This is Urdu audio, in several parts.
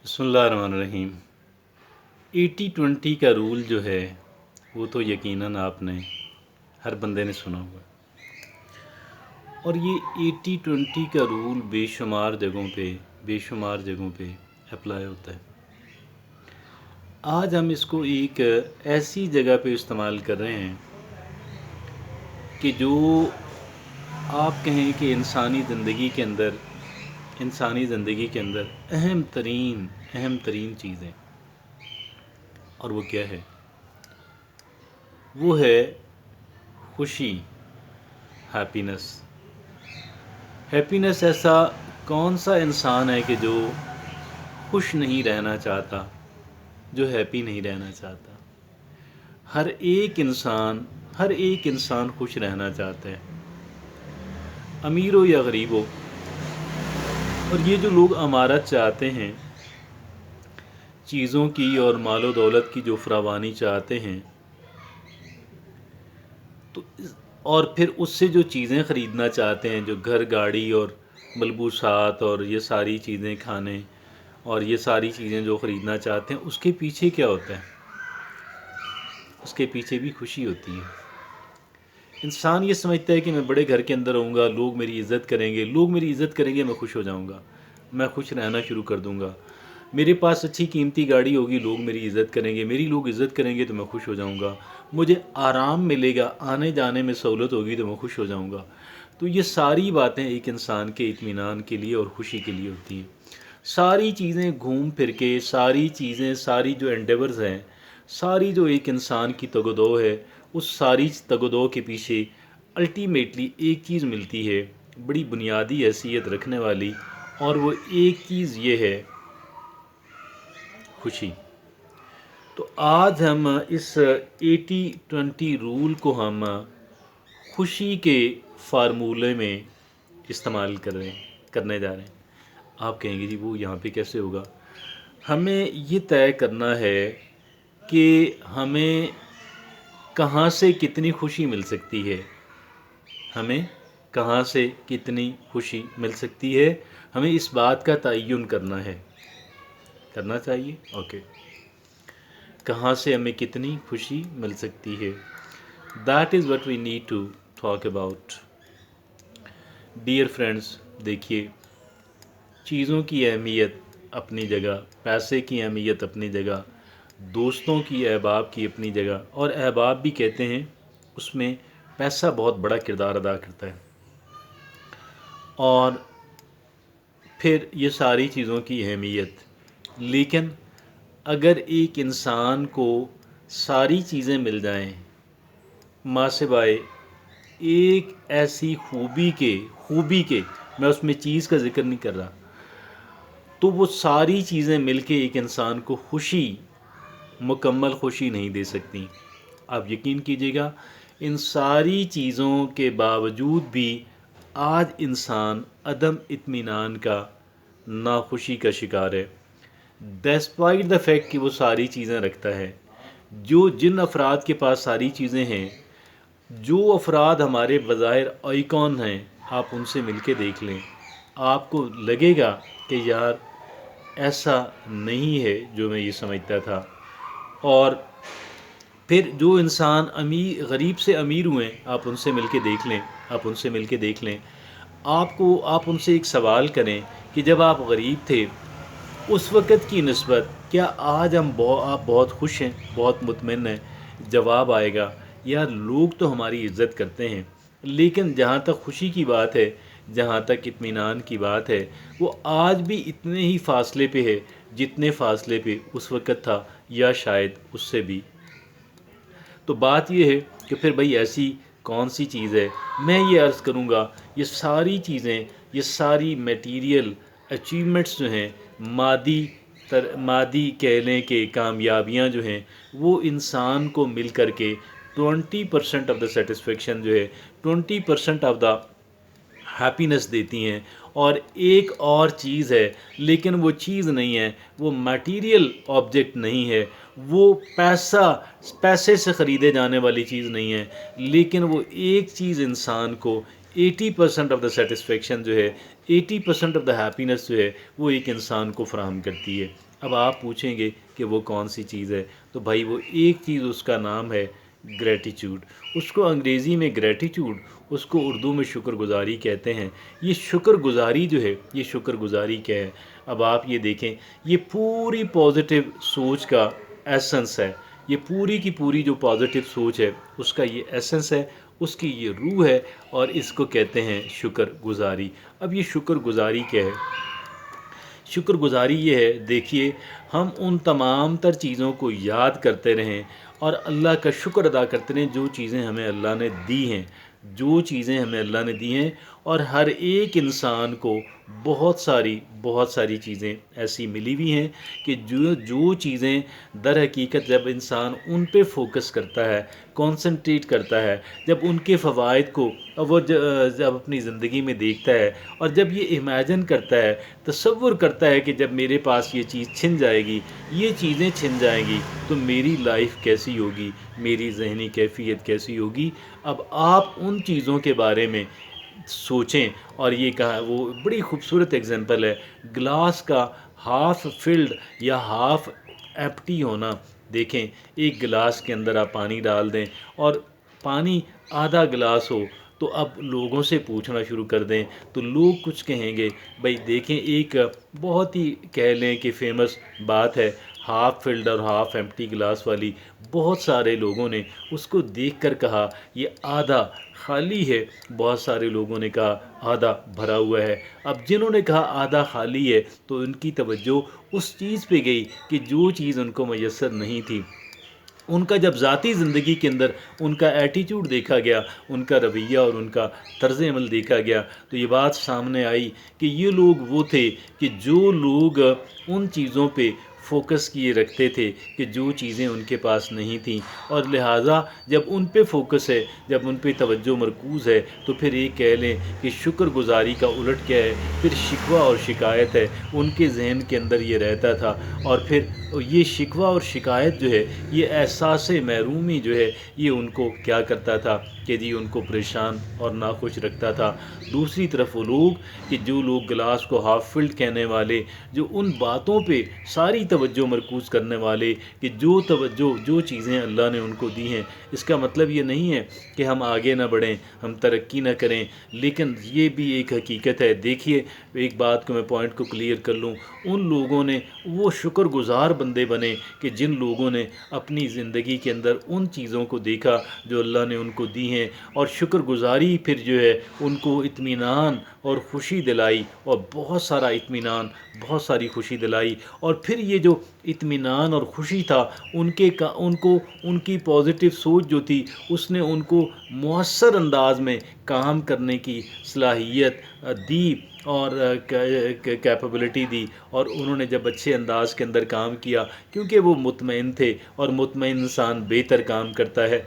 بسم اللہ الرحمن الرحیم۔ 80-20 کا رول جو ہے وہ تو یقیناً آپ نے ہر بندے نے سنا ہوگا، اور یہ 80-20 کا رول بے شمار جگہوں پہ اپلائی ہوتا ہے۔ آج ہم اس کو ایک ایسی جگہ پہ استعمال کر رہے ہیں کہ جو آپ کہیں کہ انسانی زندگی کے اندر اہم ترین چیزیں، اور وہ کیا ہے؟ وہ ہے خوشی، ہیپینس۔ ایسا کون سا انسان ہے کہ جو خوش نہیں رہنا چاہتا، جو ہیپی نہیں رہنا چاہتا؟ ہر ایک انسان خوش رہنا چاہتا ہے، امیر ہو یا غریب ہو۔ اور یہ جو لوگ امارت چاہتے ہیں، چیزوں کی اور مال و دولت کی جو فراوانی چاہتے ہیں، تو اور پھر اس سے جو چیزیں خریدنا چاہتے ہیں، جو گھر گاڑی اور ملبوسات اور یہ ساری چیزیں کھانے اور یہ ساری چیزیں جو خریدنا چاہتے ہیں، اس کے پیچھے کیا ہوتا ہے؟ اس کے پیچھے بھی خوشی ہوتی ہے۔ انسان یہ سمجھتا ہے کہ میں بڑے گھر کے اندر رہوں گا، لوگ میری عزت کریں گے، میں خوش ہو جاؤں گا، میں خوش رہنا شروع کر دوں گا۔ میرے پاس اچھی قیمتی گاڑی ہوگی، لوگ میری عزت کریں گے، میری لوگ عزت کریں گے تو میں خوش ہو جاؤں گا۔ مجھے آرام ملے گا، آنے جانے میں سہولت ہوگی تو میں خوش ہو جاؤں گا۔ تو یہ ساری باتیں ایک انسان کے اطمینان کے لیے اور خوشی کے لیے ہوتی ہیں۔ ساری چیزیں گھوم پھر کے، ساری جو انڈیورز ہیں، ساری جو ایک انسان کی تگ و دو ہے، اس ساری تگ و دو کے پیچھے الٹیمیٹلی ایک چیز ملتی ہے، بڑی بنیادی حیثیت رکھنے والی، اور وہ ایک چیز یہ ہے، خوشی۔ تو آج ہم اس 80-20 رول کو ہم خوشی کے فارمولے میں استعمال کرنے جا رہے ہیں۔ آپ کہیں گے جی وہ یہاں پہ کیسے ہوگا؟ ہمیں یہ طے کرنا ہے کہ ہمیں کہاں سے کتنی خوشی مل سکتی ہے، ہمیں اس بات کا تعین کرنا چاہیے۔ اوکے، کہاں سے ہمیں کتنی خوشی مل سکتی ہے؟ That is what we need to talk about. Dear friends، دیکھیے، چیزوں کی اہمیت اپنی جگہ، پیسے کی اہمیت اپنی جگہ، دوستوں کی، احباب کی اپنی جگہ، اور احباب بھی کہتے ہیں اس میں پیسہ بہت بڑا کردار ادا کرتا ہے۔ اور پھر یہ ساری چیزوں کی اہمیت، لیکن اگر ایک انسان کو ساری چیزیں مل جائیں ماں سوائے ایک ایسی خوبی کے، میں اس میں چیز کا ذکر نہیں کر رہا، تو وہ ساری چیزیں مل کے ایک انسان کو مکمل خوشی نہیں دے سکتی۔ آپ یقین کیجئے گا، ان ساری چیزوں کے باوجود بھی آج انسان عدم اطمینان کا، ناخوشی کا شکار ہے، ڈسپائٹ دا فیکٹ کہ وہ ساری چیزیں رکھتا ہے۔ جن افراد کے پاس ساری چیزیں ہیں، جو افراد ہمارے بظاہر آئیکن ہیں، آپ ان سے مل کے دیکھ لیں، آپ کو لگے گا کہ یار ایسا نہیں ہے جو میں یہ سمجھتا تھا۔ اور پھر جو انسان غریب سے امیر ہوئے، آپ ان سے مل کے دیکھ لیں، آپ ان سے ایک سوال کریں کہ جب آپ غریب تھے اس وقت کی نسبت کیا آج آپ بہت خوش ہیں، بہت مطمئن ہیں؟ جواب آئے گا یار لوگ تو ہماری عزت کرتے ہیں، لیکن جہاں تک خوشی کی بات ہے، جہاں تک اطمینان کی بات ہے، وہ آج بھی اتنے ہی فاصلے پہ ہے جتنے فاصلے پہ اس وقت تھا، یا شاید اس سے بھی۔ تو بات یہ ہے کہ پھر بھئی ایسی کون سی چیز ہے؟ میں یہ عرض کروں گا، یہ ساری چیزیں، یہ ساری میٹیریل اچیومنٹس جو ہیں، مادی کہہ لیں کہ کامیابیاں جو ہیں، وہ انسان کو مل کر کے 20% آف دا سیٹسفیکشن جو ہے، 20% آف دا ہیپینس دیتی ہیں۔ اور ایک اور چیز ہے، لیکن وہ چیز نہیں ہے، وہ میٹیریل آبجیکٹ نہیں ہے، وہ پیسے سے خریدے جانے والی چیز نہیں ہے، لیکن وہ ایک چیز انسان کو 80% آف دا سیٹسفیکشن جو ہے، 80% آف دا ہیپینس جو ہے وہ ایک انسان کو فراہم کرتی ہے۔ اب آپ پوچھیں گے کہ وہ کون سی چیز ہے، تو بھائی وہ ایک چیز، اس کا نام ہے گریٹیچیوڈ۔ اس کو انگریزی میں گریٹیچیوڈ، اس کو اردو میں شکر گزاری کہتے ہیں۔ یہ شکر گزاری جو ہے، یہ شکر گزاری کیا ہے؟ اب آپ یہ دیکھیں، یہ پوری پازیٹیو سوچ کا ایسنس ہے۔ یہ پوری کی پوری جو پازیٹیو سوچ ہے اس کا یہ ایسنس ہے، اس کی یہ روح ہے، اور اس کو کہتے ہیں شکر گزاری۔ اب یہ شکر گزاری کیا ہے؟ شکر گزاری یہ ہے، دیکھیے، ہم ان تمام تر چیزوں کو یاد کرتے رہیں اور اللہ کا شکر ادا کرتے رہیں جو چیزیں ہمیں اللہ نے دی ہیں، جو چیزیں ہمیں اللہ نے دی ہیں۔ اور ہر ایک انسان کو بہت ساری چیزیں ایسی ملی ہوئی ہیں کہ جو چیزیں در حقیقت جب انسان ان پہ فوکس کرتا ہے، کانسنٹریٹ کرتا ہے، جب ان کے فوائد کو وہ جب اپنی زندگی میں دیکھتا ہے، اور جب یہ امیجن کرتا ہے، تصور کرتا ہے کہ جب میرے پاس یہ چیز چھن جائے گی، یہ چیزیں چھن جائیں گی، تو میری لائف کیسی ہوگی، میری ذہنی کیفیت کیسی ہوگی۔ اب آپ ان چیزوں کے بارے میں سوچیں، اور یہ کہا، وہ بڑی خوبصورت اگزامپل ہے گلاس کا ہاف فلڈ یا ہاف ایمپٹی ہونا۔ دیکھیں، ایک گلاس کے اندر آپ پانی ڈال دیں اور پانی آدھا گلاس ہو، تو اب لوگوں سے پوچھنا شروع کر دیں تو لوگ کچھ کہیں گے۔ بھائی دیکھیں، ایک بہت ہی کہہ لیں کہ فیمس بات ہے ہاف فلڈ اور ہاف ایمپٹی گلاس والی۔ بہت سارے لوگوں نے اس کو دیکھ کر کہا یہ آدھا خالی ہے، بہت سارے لوگوں نے کہا آدھا بھرا ہوا ہے۔ اب جنہوں نے کہا آدھا خالی ہے تو ان کی توجہ اس چیز پہ گئی کہ جو چیز ان کو میسر نہیں تھی۔ ان کا جب ذاتی زندگی کے اندر ان کا ایٹیٹیوڈ دیکھا گیا، ان کا رویہ اور ان کا طرز عمل دیکھا گیا، تو یہ بات سامنے آئی کہ یہ لوگ وہ تھے کہ جو لوگ ان چیزوں پہ فوکس کیے رکھتے تھے کہ جو چیزیں ان کے پاس نہیں تھیں، اور لہٰذا جب ان پہ فوکس ہے، جب ان پہ توجہ مرکوز ہے، تو پھر یہ کہہ لیں کہ شکر گزاری کا الٹ کیا ہے؟ پھر شکوہ اور شکایت ہے۔ ان کے ذہن کے اندر یہ رہتا تھا، اور پھر یہ شکوہ اور شکایت جو ہے، یہ احساس محرومی جو ہے، یہ ان کو کیا کرتا تھا کہ جی ان کو پریشان اور ناخوش رکھتا تھا۔ دوسری طرف وہ لوگ کہ جو لوگ گلاس کو ہاف فلڈ کہنے والے، جو ان باتوں پہ ساری توجہ مرکوز کرنے والے کہ جو چیزیں اللہ نے ان کو دی ہیں، اس کا مطلب یہ نہیں ہے کہ ہم آگے نہ بڑھیں، ہم ترقی نہ کریں، لیکن یہ بھی ایک حقیقت ہے۔ دیکھیے، ایک بات کو میں پوائنٹ کو کلیئر کر لوں، ان لوگوں نے وہ شکر گزار بندے بنے کہ جن لوگوں نے اپنی زندگی کے اندر ان چیزوں کو دیکھا جو اللہ نے ان کو دی ہیں، اور شکر گزاری پھر جو ہے ان کو اطمینان اور خوشی دلائی، اور بہت سارا اطمینان، بہت ساری خوشی دلائی۔ اور پھر یہ جو اطمینان اور خوشی تھا، ان کو ان کی پازیٹیو سوچ جو تھی، اس نے ان کو مؤثر انداز میں کام کرنے کی صلاحیت دی اور کیپیبلٹی دی، اور انہوں نے جب اچھے انداز کے اندر کام کیا، کیونکہ وہ مطمئن تھے، اور مطمئن انسان بہتر کام کرتا ہے۔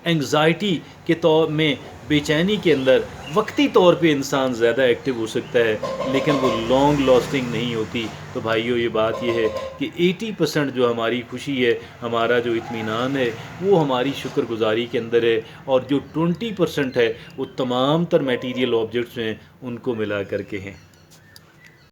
انگزائٹی کے طور میں، بے چینی کے اندر وقتی طور پہ انسان زیادہ ایکٹیو ہو سکتا ہے، لیکن وہ لانگ لاسٹنگ نہیں ہوتی۔ تو بھائیو، یہ بات یہ ہے کہ 80% جو ہماری خوشی ہے، ہمارا جو اطمینان ہے، وہ ہماری شکر گزاری کے اندر ہے، اور جو 20% ہے وہ تمام تر میٹیریل آبجیکٹس ہیں ان کو ملا کر کے ہیں۔